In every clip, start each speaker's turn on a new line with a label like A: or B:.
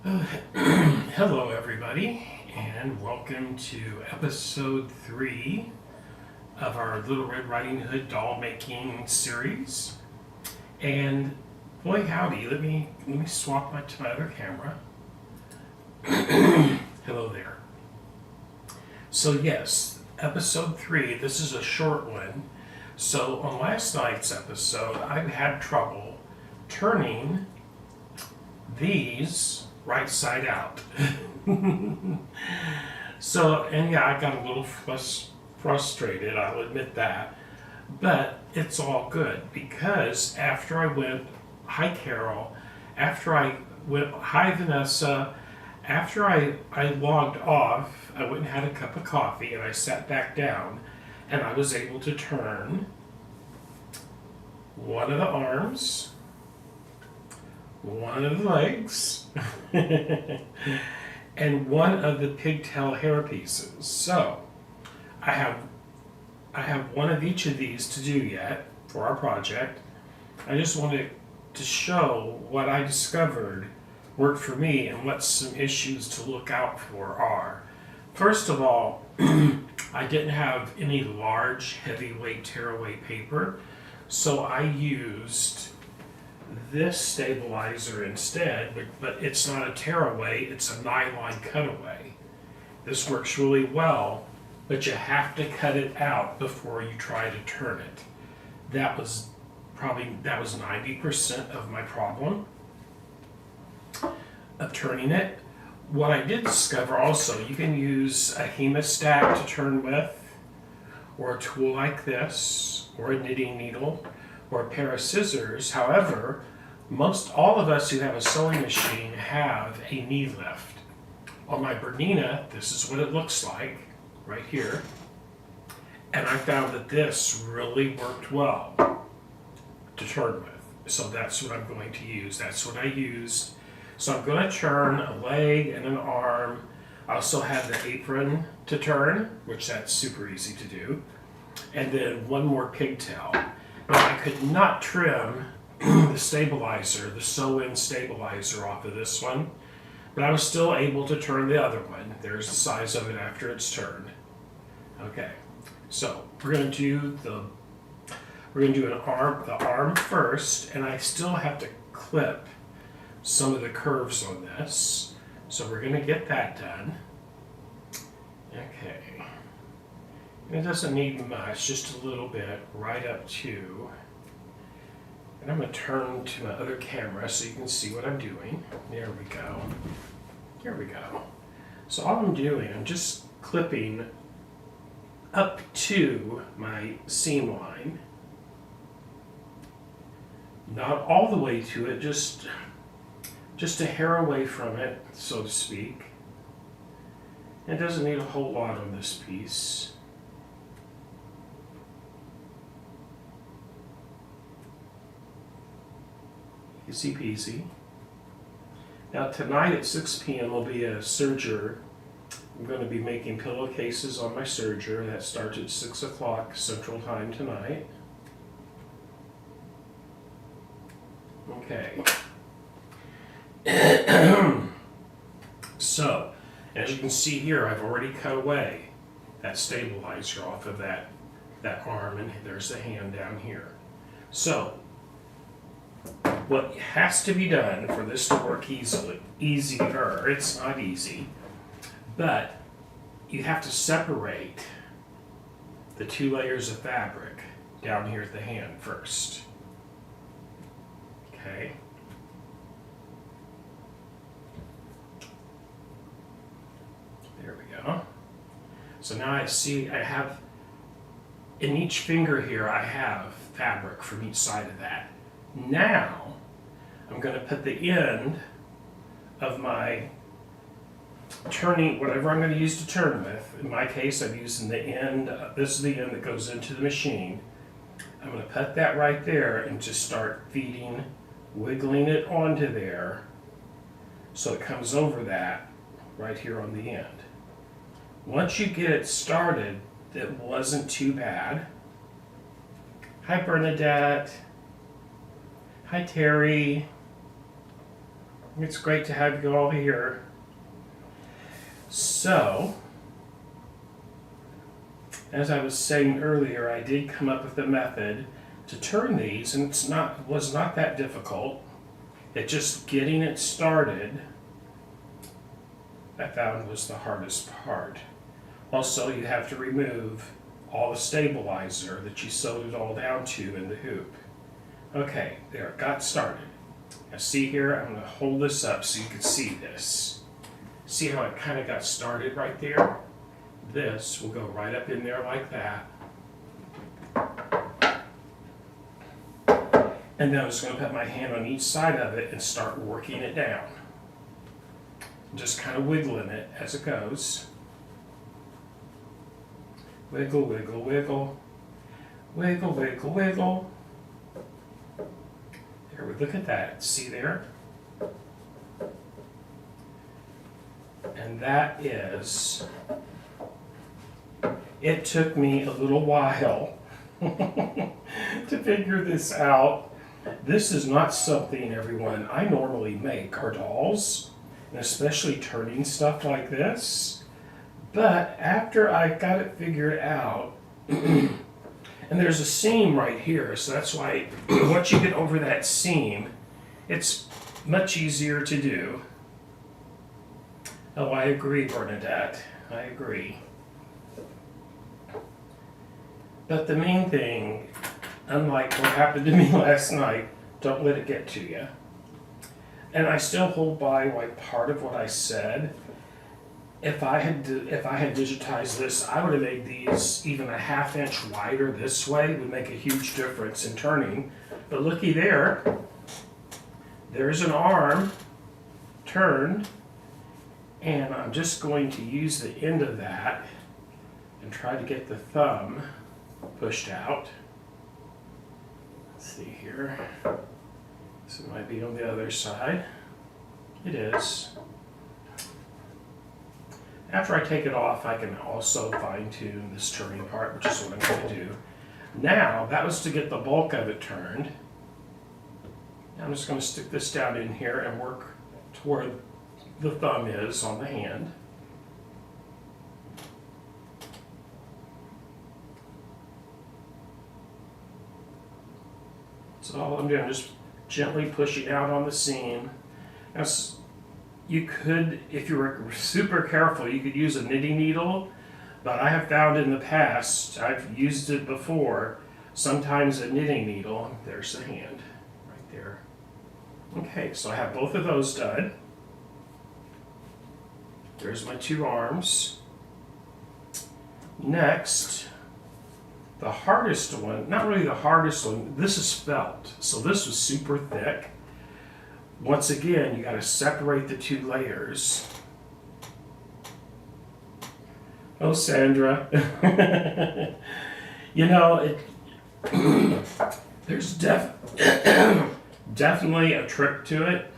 A: Hello, everybody, and welcome to episode 3 of our Little Red Riding Hood doll making series. And boy, howdy! Let me swap to my other camera. Hello there. So yes, episode 3. This is a short one. So on last night's episode, I had trouble turning these right side out. So, and yeah, I got a little frustrated, I'll admit that. But it's all good because after I went, hi Carol, after I went, hi Vanessa, after I logged off, I went and had a cup of coffee and I sat back down and I was able to turn one of the arms, one of the legs, and one of the pigtail hair pieces. So I have one of each of these to do yet for our project. I just wanted to show what I discovered worked for me and what some issues to look out for are. First of all, I didn't have any large heavyweight tearaway paper, so I used this stabilizer instead, but it's not a tearaway, it's a nylon cutaway. This works really well, but you have to cut it out before you try to turn it. That was 90% of my problem of turning it. What I did discover also, you can use a hemostat to turn with, or a tool like this, or a knitting needle, or a pair of scissors. However, most all of us who have a sewing machine have a knee lift. On my Bernina, this is what it looks like, right here. And I found that this really worked well to turn with. So that's what I'm going to use. That's what I used. So I'm going to turn a leg and an arm. I also have the apron to turn, which that's super easy to do. And then one more pigtail. Now I could not trim the stabilizer, the sew-in stabilizer off of this one, but I was still able to turn the other one. There's the size of it after it's turned. Okay, so we're going to do the arm first, and I still have to clip some of the curves on this. So we're going to get that done. Okay. It doesn't need much, just a little bit, right up to, and I'm going to turn to my other camera so you can see what I'm doing. There we go. Here we go. So all I'm doing, I'm just clipping up to my seam line. Not all the way to it, just a hair away from it, so to speak. It doesn't need a whole lot on this piece. Easy peasy. Now tonight at 6 p.m. will be a serger. I'm going to be making pillowcases on my serger. That starts at 6 o'clock Central Time tonight. Okay. So, as you can see here, I've already cut away that stabilizer off of that arm, and there's the hand down here. So, what has to be done for this to work easier, it's not easy, but you have to separate the two layers of fabric down here at the hand first. Okay. There we go. So now I see I have, in each finger here, I have fabric from each side of that. Now, I'm going to put the end of my turning, whatever I'm going to use to turn with. In my case, I'm using the end, this is the end that goes into the machine. I'm going to put that right there and just start feeding, wiggling it onto there so it comes over that right here on the end. Once you get it started, it wasn't too bad. Hi Bernadette. Hi Terry. It's great to have you all here. So, as I was saying earlier, I did come up with a method to turn these, and was not that difficult. It's just getting it started I found was the hardest part. Also, you have to remove all the stabilizer that you sewed it all down to in the hoop. Okay, there, it got started. Now see here, I'm going to hold this up so you can see this. See how it kind of got started right there? This will go right up in there like that. And then I'm just going to put my hand on each side of it and start working it down. Just kind of wiggling it as it goes. Wiggle, wiggle, wiggle. Wiggle, wiggle, wiggle. There, look at that. See there? And that is, it took me a little while to figure this out. This is not something, everyone, I normally make, our dolls, and especially turning stuff like this. But after I got it figured out, and there's a seam right here, so that's why once you get over that seam, it's much easier to do. Oh, I agree, Bernadette. I agree. But the main thing, unlike what happened to me last night, don't let it get to you. And I still hold by like part of what I said. If I had digitized this, I would have made these even a ½ inch wider this way. It would make a huge difference in turning. But looky there, there's an arm turned, and I'm just going to use the end of that and try to get the thumb pushed out. Let's see here. This might be on the other side. It is. After I take it off, I can also fine-tune this turning part, which is what I'm going to do. Now, that was to get the bulk of it turned. I'm just going to stick this down in here and work to where the thumb is on the hand. So all I'm doing is just gently pushing out on the seam. Now, you could, if you were super careful, you could use a knitting needle, but I have found in the past, I've used it before, sometimes a knitting needle. There's the hand right there. Okay, so I have both of those done. There's my two arms. Next, the hardest one, not really the hardest one, this is felt. So this was super thick. Once again, you got to separate the two layers. Oh, Sandra. You know, there's definitely a trick to it.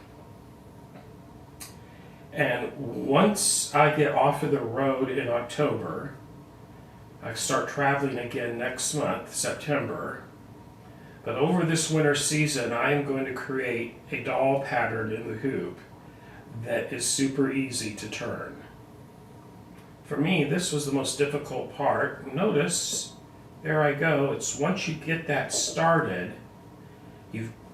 A: And once I get off of the road in October, I start traveling again next month, September. But over this winter season, I am going to create a doll pattern in the hoop that is super easy to turn. For me, this was the most difficult part. Notice, there I go. It's once you get that started,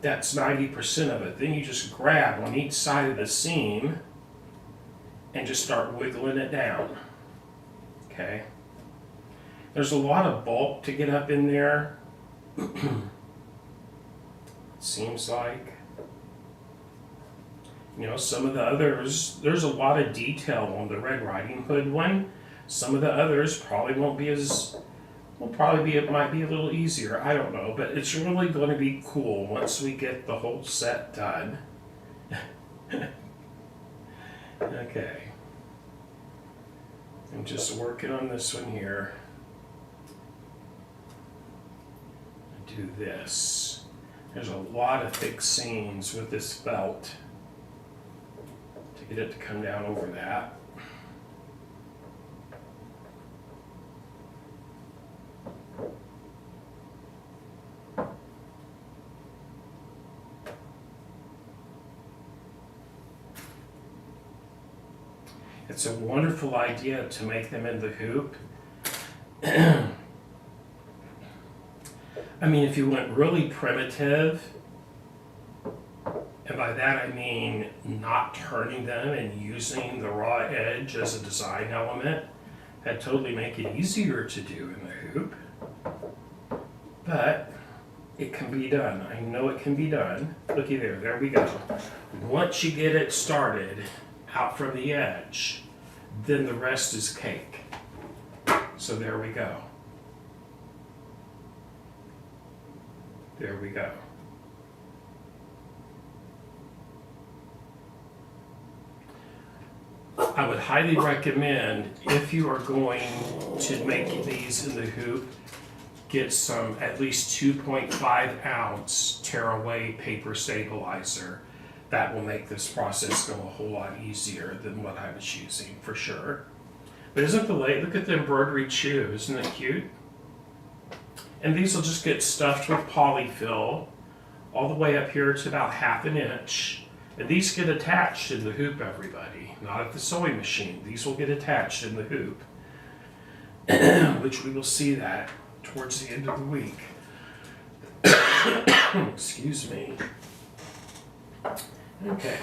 A: that's 90% of it. Then you just grab on each side of the seam and just start wiggling it down. Okay? There's a lot of bulk to get up in there. Seems like, you know, some of the others, there's a lot of detail on the Red Riding Hood one. Some of the others probably won't be as, it might be a little easier, I don't know, but it's really going to be cool once we get the whole set done. Okay. I'm just working on this one here. Do this. There's a lot of thick seams with this felt to get it to come down over that. It's a wonderful idea to make them in the hoop. I mean, if you went really primitive, and by that I mean not turning them and using the raw edge as a design element, that'd totally make it easier to do in the hoop. But it can be done. I know it can be done. Looky there, there we go. Once you get it started out from the edge, then the rest is cake. So there we go. There we go. I would highly recommend, if you are going to make these in the hoop, get some at least 2.5 ounce tearaway paper stabilizer. That will make this process go a whole lot easier than what I was using, for sure. But isn't the look at the embroidery chew, isn't it cute? And these will just get stuffed with polyfill all the way up here to about 1/2 inch. And these get attached in the hoop, everybody, not at the sewing machine. These will get attached in the hoop, which we will see that towards the end of the week. Excuse me. Okay.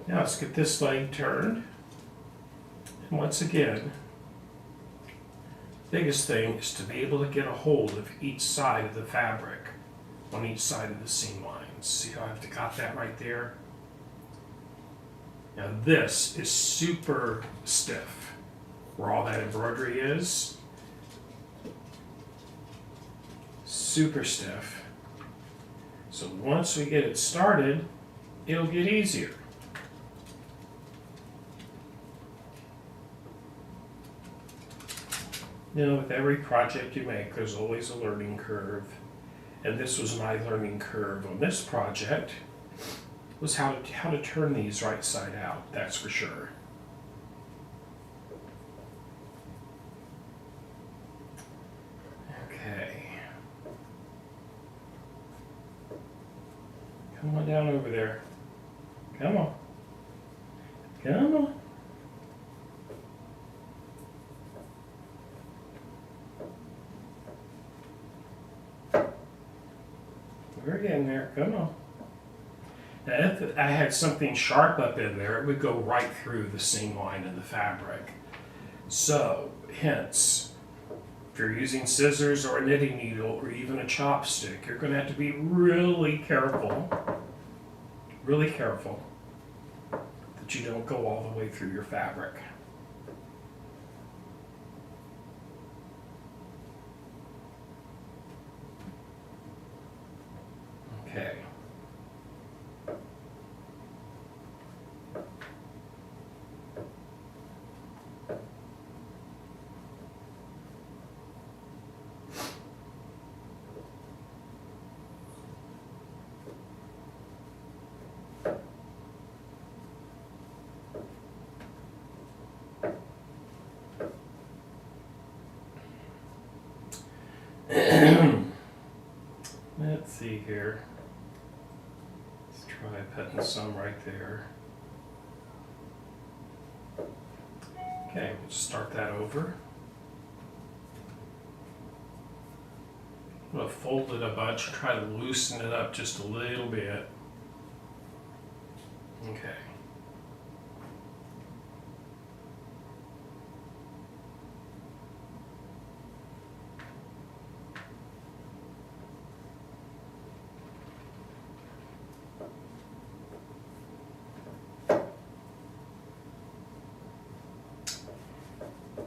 A: Now let's get this leg turned. And once again, the biggest thing is to be able to get a hold of each side of the fabric on each side of the seam lines. See how I've got that right there? Now this is super stiff, where all that embroidery is. Super stiff. So once we get it started, it'll get easier. You know, with every project you make, there's always a learning curve. And this was my learning curve on this project, was how to turn these right side out, that's for sure. Okay. Come on down over there. Come on. Come on. We're getting there. Come on. Now, if I had something sharp up in there, it would go right through the seam line in the fabric. So, hence, if you're using scissors or a knitting needle or even a chopstick, you're going to have to be really careful that you don't go all the way through your fabric. Okay. Let's see here. Let's try putting some right there. Okay, we'll just start that over. I'm going to fold it a bunch and try to loosen it up just a little bit. Okay.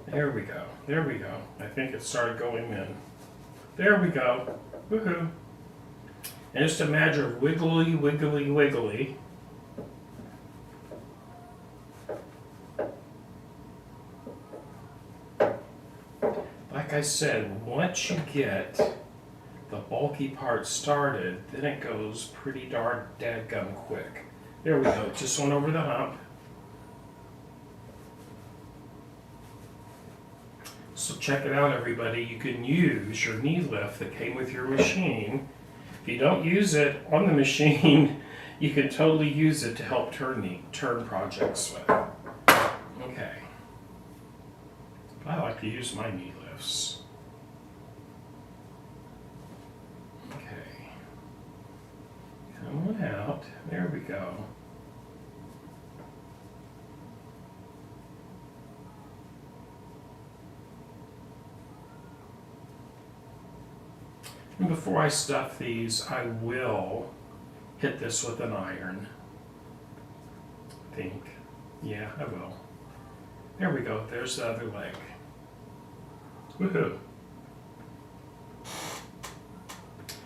A: There we go. There we go. I think it started going in. There we go. Woohoo. And just a matter of wiggly, wiggly, wiggly. Like I said, once you get the bulky part started, then it goes pretty darn dadgum quick. There we go. Just went over the hump. So check it out, everybody. You can use your knee lift that came with your machine. If you don't use it on the machine, You can totally use it to help turn projects with. Okay. I like to use my knee lifts. Okay. Come on out. There we go. And before I stuff these, I will hit this with an iron. I think. Yeah, I will. There we go. There's the other leg. Woohoo.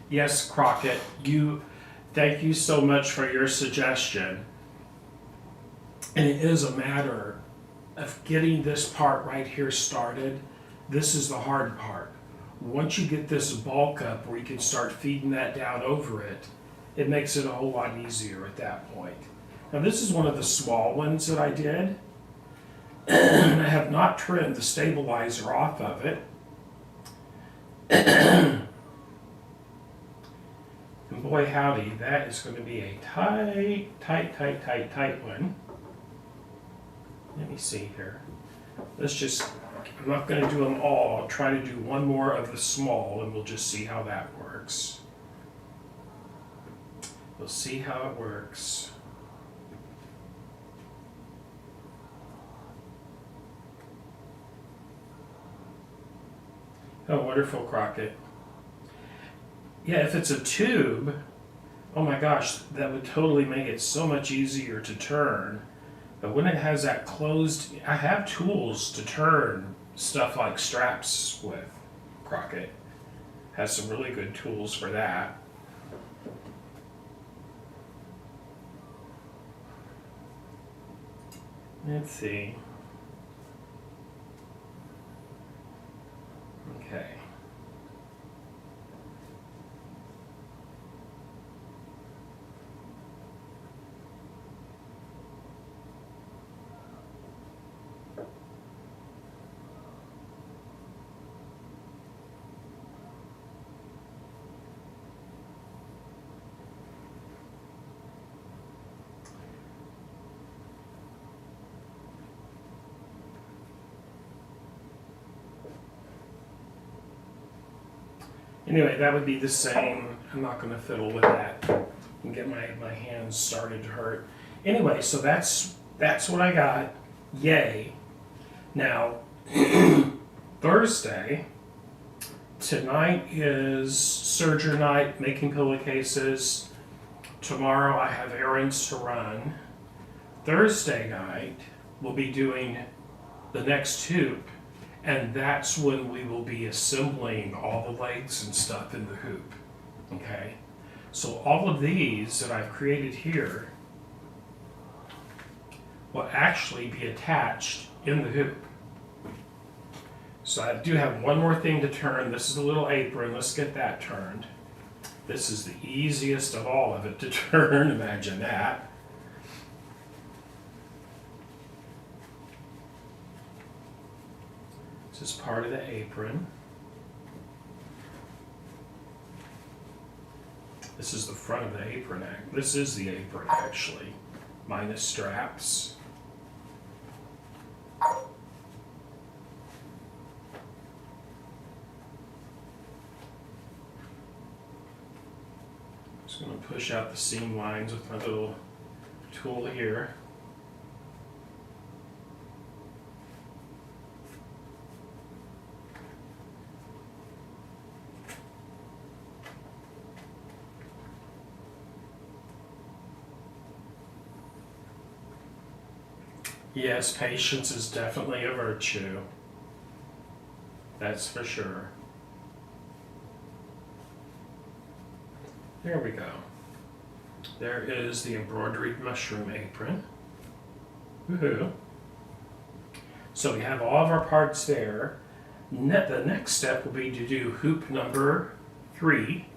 A: Yes, Crockett, thank you so much for your suggestion. And it is a matter of getting this part right here started. This is the hard part. Once you get this bulk up where you can start feeding that down over it, it makes it a whole lot easier at that point. Now this is one of the small ones that I did. I have not trimmed the stabilizer off of it. And boy howdy, that is going to be a tight one. Let me see here. I'm not going to do them all. I'll try to do one more of the small and we'll just see how that works. We'll see how it works. Oh, wonderful, Crockett. Yeah, if it's a tube, oh my gosh, that would totally make it so much easier to turn. But when it has that closed, I have tools to turn stuff like straps with. Crockett has some really good tools for that. Let's see. Okay. Anyway, that would be the same. I'm not going to fiddle with that and get my hands started to hurt. Anyway, so that's what I got. Yay. Now, Thursday, tonight is serger night, making pillowcases. Tomorrow I have errands to run. Thursday night, we'll be doing the next tube. And that's when we will be assembling all the legs and stuff in the hoop, okay? So all of these that I've created here will actually be attached in the hoop. So I do have one more thing to turn. This is a little apron. Let's get that turned. This is the easiest of all of it to turn, imagine that. This is part of the apron. This is the front of the apron. This is the apron, actually, minus straps. Just going to push out the seam lines with my little tool here. Yes, patience is definitely a virtue. That's for sure. There we go. There is the embroidered mushroom apron. Woohoo. So we have all of our parts there. The next step will be to do hoop number 3.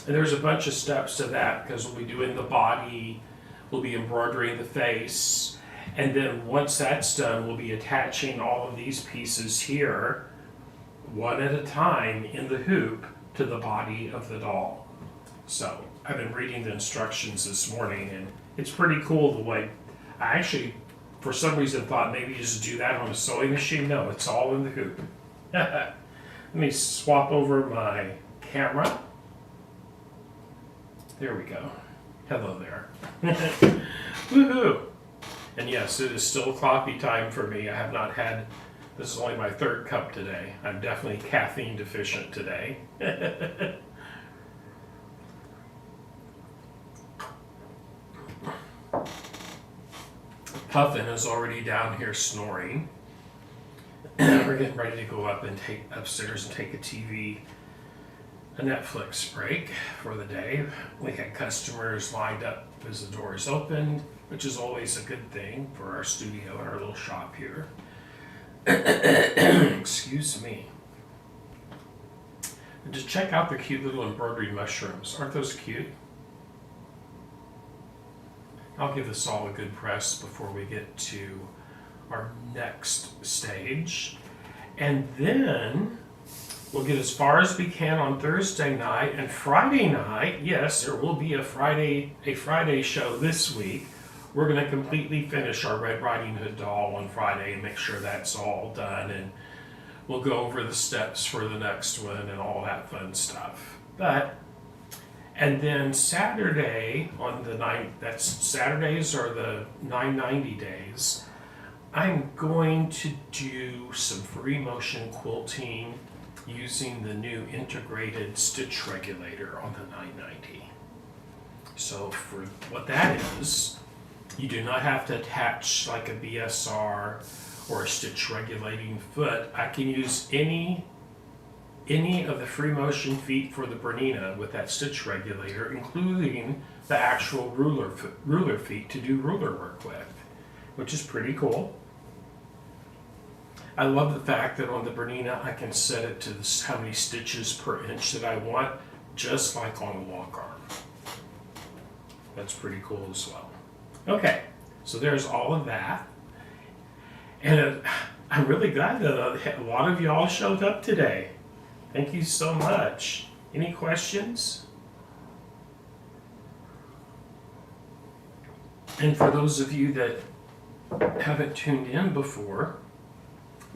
A: And there's a bunch of steps to that because we'll be doing the body, we'll be embroidering the face, and then once that's done, we'll be attaching all of these pieces here, one at a time in the hoop, to the body of the doll. So I've been reading the instructions this morning, and it's pretty cool the way I actually, for some reason, thought maybe you just do that on a sewing machine. No, it's all in the hoop. Let me swap over my camera. There we go. Hello there. Woohoo! And yes, it is still coffee time for me. I have not had, this is only my third cup today. I'm definitely caffeine deficient today. Puffin is already down here snoring. We're getting ready to go up and take upstairs and take a Netflix break for the day. We had customers lined up as the doors opened, which is always a good thing for our studio and our little shop here. Excuse me. And just check out the cute little embroidery mushrooms. Aren't those cute? I'll give this all a good press before we get to our next stage. And then we'll get as far as we can on Thursday night, and Friday night, yes, there will be a Friday show this week. We're going to completely finish our Red Riding Hood doll on Friday and make sure that's all done, and we'll go over the steps for the next one and all that fun stuff. And then Saturday on the Saturdays are the 990 days. I'm going to do some free motion quilting using the new integrated stitch regulator on the 990. So for what that is, you do not have to attach like a BSR or a stitch regulating foot. I can use any of the free motion feet for the Bernina with that stitch regulator, including the actual ruler feet to do ruler work with, which is pretty cool. I love the fact that on the Bernina I can set it to how many stitches per inch that I want, just like on a walk arm. That's pretty cool as well. Okay, so there's all of that. And I'm really glad that a lot of y'all showed up today. Thank you so much. Any questions? And for those of you that haven't tuned in before,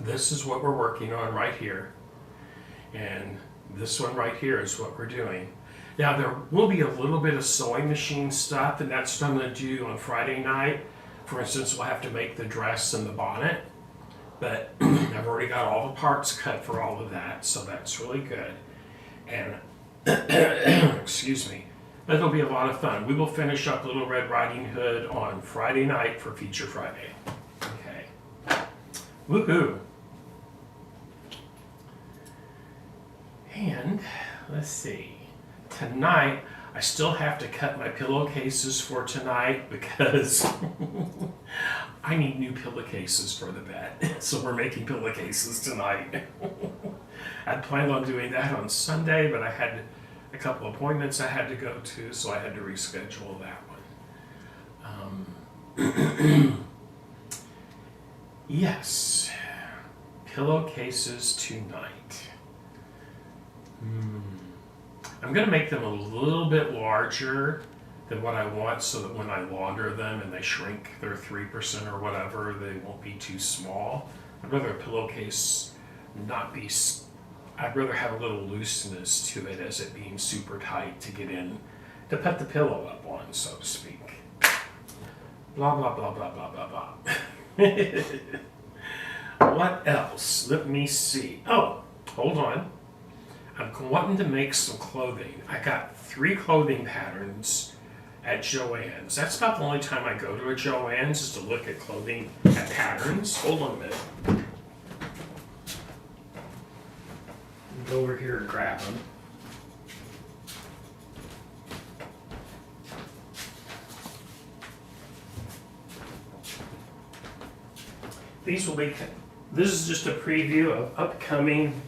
A: this is what we're working on right here. And this one right here is what we're doing. Now there will be a little bit of sewing machine stuff, and that's what I'm going to do on Friday night. For instance, we'll have to make the dress and the bonnet. But I've already got all the parts cut for all of that, so that's really good. And, excuse me, but it'll be a lot of fun. We will finish up Little Red Riding Hood on Friday night for Feature Friday. Okay. Woohoo! And, let's see, tonight, I still have to cut my pillowcases for tonight because I need new pillowcases for the bed. So we're making pillowcases tonight. I'd planned on doing that on Sunday, but I had a couple appointments I had to go to, so I had to reschedule that one. Yes, pillowcases tonight. I'm going to make them a little bit larger than what I want so that when I launder them and they shrink, they're 3% or whatever, they won't be too small. I'd rather a pillowcase not be, I'd rather have a little looseness to it as it being super tight to get in, to put the pillow up on, so to speak. Blah, blah, blah, blah, blah, blah, blah. What else? Let me see. Oh, hold on. I'm wanting to make some clothing. I got 3 clothing patterns at Joann's. That's about the only time I go to a Joann's is to look at clothing, at patterns. Hold on a minute. Go over here and grab them. These will be, this is just a preview of upcoming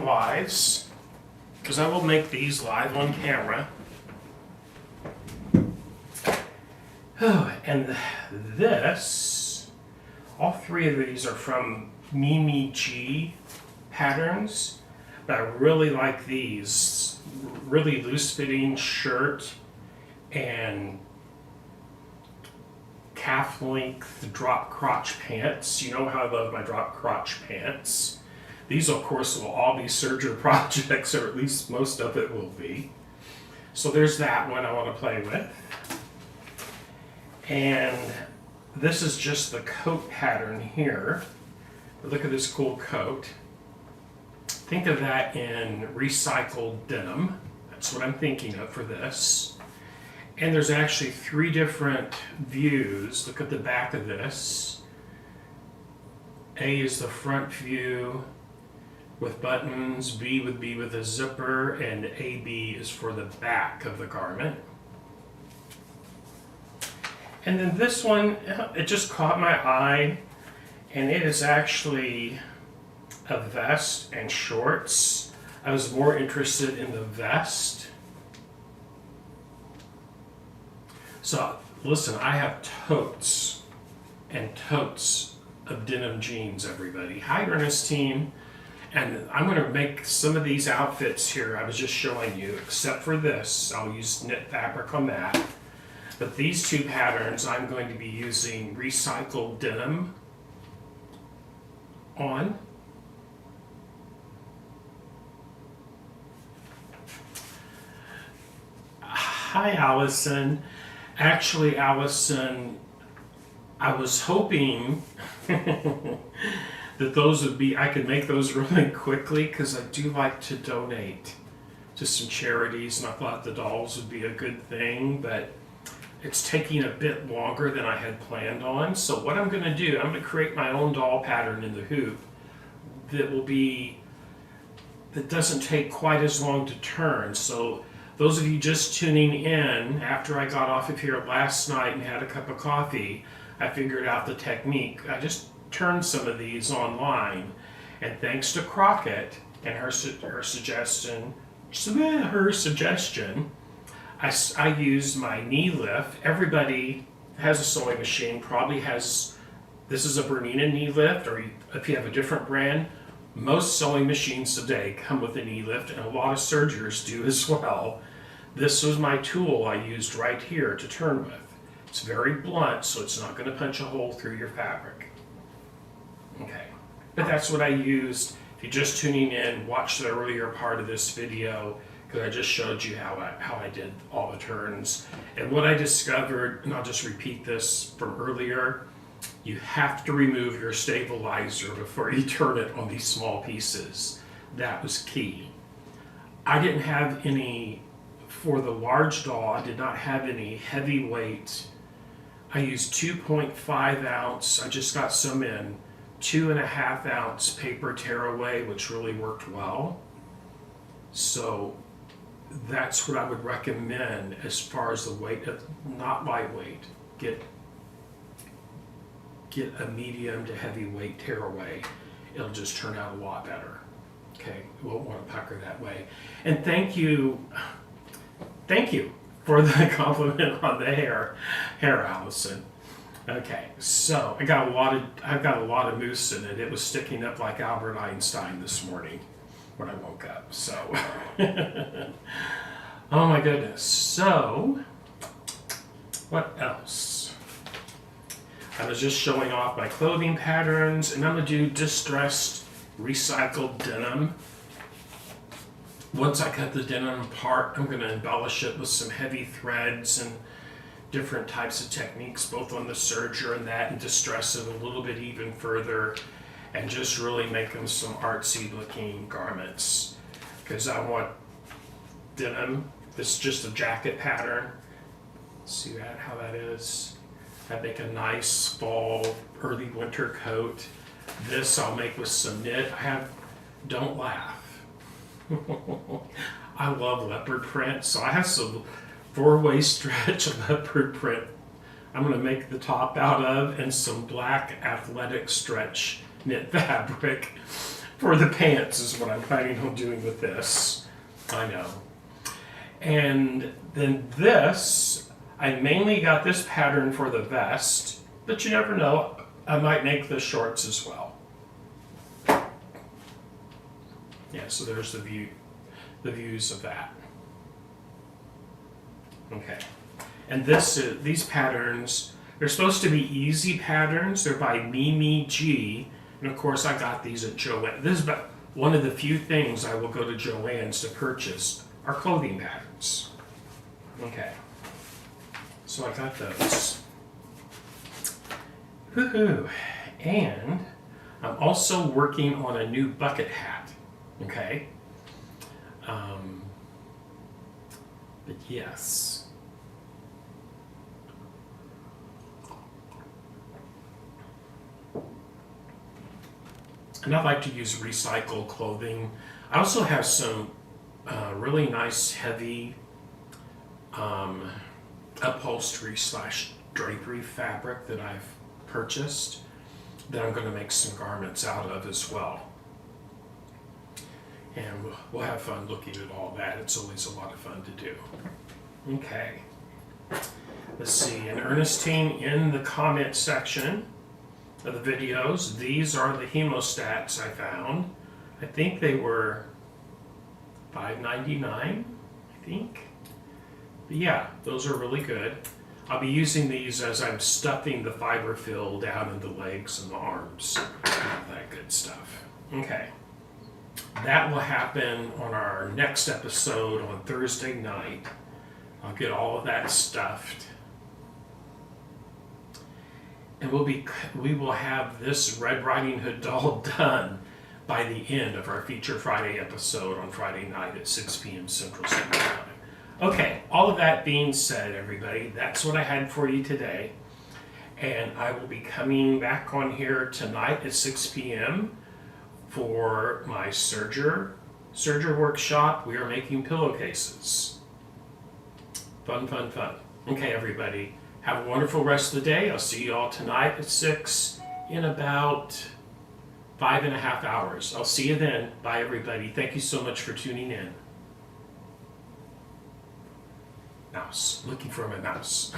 A: lives, because I will make these live on camera. Oh, and this, all 3 of these are from Mimi G patterns, but I really like these really loose-fitting shirt and calf-length drop crotch pants. You know how I love my drop crotch pants. These, of course, will all be serger projects, or at least most of it will be. So there's that one I want to play with. And this is just the coat pattern here. But look at this cool coat. Think of that in recycled denim. That's what I'm thinking of for this. And there's actually 3 different views. Look at the back of this. A is the front view with buttons, B would be with a zipper, and AB is for the back of the garment. And then this one, it just caught my eye, and it is actually a vest and shorts. I was more interested in the vest. So listen, I have totes and totes of denim jeans, everybody. Hi, Ernestine. And I'm going to make some of these outfits here I was just showing you, except for this. I'll use knit fabric on that. But these 2 patterns, I'm going to be using recycled denim on. Hi, Allison. Actually, Allison, I was hoping that those would be, I could make those really quickly because I do like to donate to some charities, and I thought the dolls would be a good thing, but it's taking a bit longer than I had planned on. So what I'm going to do, I'm going to create my own doll pattern in the hoop that doesn't take quite as long to turn. So those of you just tuning in, after I got off of here last night and had a cup of coffee, I figured out the technique. I just turned some of these online, and thanks to Crockett and her suggestion, I used my knee lift. Everybody has a sewing machine, probably has, this is a Bernina knee lift, or if you have a different brand, most sewing machines today come with a knee lift, and a lot of sergers do as well. This was my tool I used right here to turn with. It's very blunt, so it's not going to punch a hole through your fabric. Okay, but that's what I used. If you're just tuning in, watch the earlier part of this video, because I just showed you how I did all the turns. And what I discovered, and I'll just repeat this from earlier, you have to remove your stabilizer before you turn it on these small pieces. That was key. I didn't have any, for the large doll, I did not have any heavyweight. I used 2.5 ounce, I just got some in, 2.5 ounce paper tearaway, which really worked well. So that's what I would recommend as far as the weight, not lightweight. Get a medium to heavy weight tearaway. It'll just turn out a lot better. Okay, you won't want to pucker that way. And thank you for the compliment on the hair, Allison. Okay, so I've got a lot of mousse in it. It was sticking up like Albert Einstein this morning when I woke up. So, oh my goodness. So, what else? I was just showing off my clothing patterns, and I'm gonna do distressed recycled denim. Once I cut the denim apart, I'm gonna embellish it with some heavy threads and different types of techniques, both on the serger and that, and distress it a little bit even further, and just really make them some artsy looking garments. Because I want denim. This is just a jacket pattern. See that, how that is? I make a nice fall, early winter coat. This I'll make with some knit. Don't laugh. I love leopard print, so I have some 4-way stretch leopard print I'm going to make the top out of, and some black athletic stretch knit fabric for the pants is what I'm planning on doing with this. I know. And then this, I mainly got this pattern for the vest, but you never know, I might make the shorts as well. Yeah, so there's the the views of that. Okay, and these patterns, they're supposed to be easy patterns. They're by Mimi G, and of course I got these at Joann. This is about one of the few things I will go to Joann's to purchase are clothing patterns. Okay, so I got those. Woohoo! And I'm also working on a new bucket hat. Okay. But yes. And I like to use recycled clothing. I also have some really nice heavy upholstery / drapery fabric that I've purchased that I'm going to make some garments out of as well. And we'll have fun looking at all that. It's always a lot of fun to do. Okay. Let's see. And Ernestine, in the comment section of the videos, these are the hemostats I found. I think they were $5.99, I think. But yeah, those are really good. I'll be using these as I'm stuffing the fiber fill down in the legs and the arms. All that good stuff. Okay. That will happen on our next episode on Thursday night. I'll get all of that stuffed. And we will have this Red Riding Hood doll done by the end of our Feature Friday episode on Friday night at 6 p.m. Central Standard Time. Okay, all of that being said, everybody, that's what I had for you today. And I will be coming back on here tonight at 6 p.m. for my serger workshop. We are making pillowcases. Fun, fun, fun. Okay, everybody, have a wonderful rest of the day. I'll see you all tonight at 6 in about 5.5 hours. I'll see you then. Bye, everybody. Thank you so much for tuning in. Mouse. Looking for my mouse.